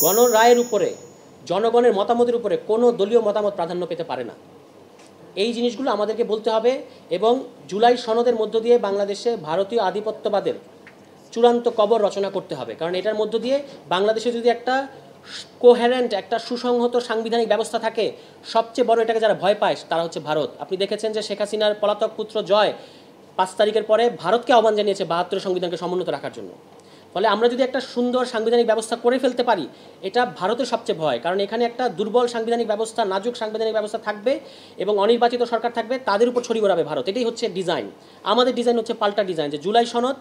গণরায়ের উপরে, জনগণের মতামতের উপরে কোনো দলীয় মতামত প্রাধান্য পেতে পারে না। এই জিনিসগুলো আমাদেরকে বলতে হবে এবং জুলাই সনদের মধ্য দিয়ে বাংলাদেশে ভারতীয় আধিপত্যবাদের চূড়ান্ত কবর রচনা করতে হবে। কারণ এটার মধ্য দিয়ে বাংলাদেশে যদি একটা কোহেরেন্ট, একটা সুসংহত সাংবিধানিক ব্যবস্থা থাকে, সবচেয়ে বড় এটাকে যারা ভয় পায় তারা হচ্ছে ভারত। আপনি দেখেছেন যে শেখ হাসিনার পলাতক পুত্র জয় 5 তারিখের পরে ভারতকে আহ্বান জানিয়েছে 72 সংবিধানকে সমুন্নত রাখার জন্য। ফলে আমরা যদি একটা সুন্দর সাংবিধানিক ব্যবস্থা করে ফেলতে পারি, এটা ভারতের সবচেয়ে ভয়। কারণ এখানে একটা দুর্বল সাংবিধানিক ব্যবস্থা, নাজুক সাংবিধানিক ব্যবস্থা থাকবে এবং অনির্বাচিত সরকার থাকবে, তাদের উপর ছড়ি ঘোরাবে ভারত। এটাই হচ্ছে ডিজাইন। আমাদের ডিজাইন হচ্ছে পাল্টা ডিজাইন, যে জুলাই সনদ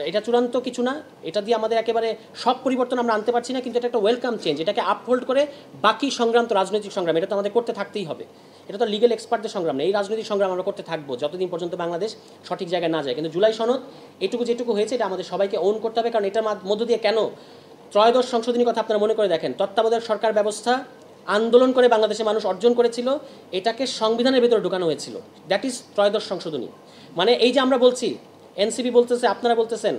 এটা চূড়ান্ত কিছু না, এটা দিয়ে আমাদের একেবারে সব পরিবর্তন আমরা আনতে পারছি না, কিন্তু এটা একটা ওয়েলকাম চেঞ্জ। এটাকে আপহোল্ড করে বাকি সংগ্রাম তো রাজনৈতিক সংগ্রাম, এটা তো আমাদের করতে থাকতেই হবে। এটা তো লিগ্যাল এক্সপার্টদের সংগ্রাম না, এই রাজনৈতিক সংগ্রাম আমরা করতে থাকবো যতদিন পর্যন্ত বাংলাদেশ সঠিক জায়গায় না যায়। কিন্তু জুলাই সনদ যেটুকু হয়েছে এটা আমাদের সবাইকে ওন করতে হবে। কারণ এটার মধ্য দিয়ে কেন ত্রয়োদশ সংশোধনীর কথা আপনারা মনে করে দেখেন, তত্ত্বাবধায়ক সরকার ব্যবস্থা আন্দোলন করে বাংলাদেশের মানুষ অর্জন করেছিল, এটাকে সংবিধানের ভেতরে ঢোকানো হয়েছিল। দ্যাট ইজ ত্রয়োদশ সংশোধনী। মানে এই যে আমরা বলছি, এনসিপি বলতেছে, আপনারা বলতেছেন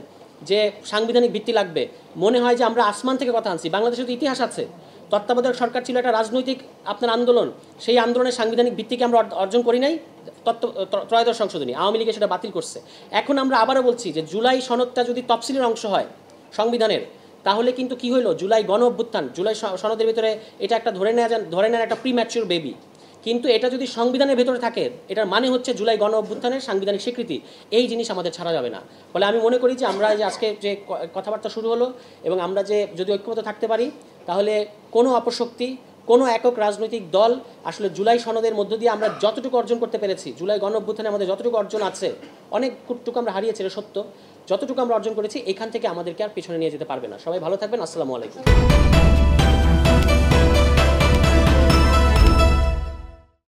যে সাংবিধানিক ভিত্তি লাগবে, মনে হয় যে আমরা আসমান থেকে কথা আনছি। বাংলাদেশের তো ইতিহাস আছে, তত্ত্বাবধায়ক সরকার ছিল একটা রাজনৈতিক আপনার আন্দোলন, সেই আন্দোলনের সাংবিধানিক ভিত্তিকে আমরা অর্জন করি নাই ত্রয়োদশ সংশোধনী। আওয়ামী লীগে সেটা বাতিল করছে। এখন আমরা আবারও বলছি যে জুলাই সনদটা যদি তফসিলের অংশ হয় সংবিধানের, তাহলে কিন্তু কি হইলো, জুলাই গণ অভ্যুত্থান, জুলাই সনদের ভিতরে এটা একটা ধরে নেওয়ার একটা প্রিম্যাচিউর বেবি। কিন্তু এটা যদি সংবিধানের ভেতরে থাকে, এটার মানে হচ্ছে জুলাই গণ অভ্যুত্থানের সাংবিধানিক স্বীকৃতি। এই জিনিস আমাদের ছাড়া যাবে না। ফলে আমি মনে করি যে আমরা যে আজকে যে কথাবার্তা শুরু হলো এবং আমরা যে যদি ঐক্যবদ্ধ থাকতে পারি, তাহলে কোনো অপশক্তি, কোনো একক রাজনৈতিক দল আসলে জুলাই সনদের মধ্য দিয়ে আমরা যতটুকু অর্জন করতে পেরেছি, জুলাই গণ অভ্যুত্থানে আমাদের যতটুকু অর্জন আছে, অনেকটুকু আমরা হারিয়েছি, এটা সত্য, যতটুকু আমরা অর্জন করেছি এখান থেকে আমাদেরকে আর পিছনে নিয়ে যেতে পারবে না। সবাই ভালো থাকবেন। আসসালামু আলাইকুম।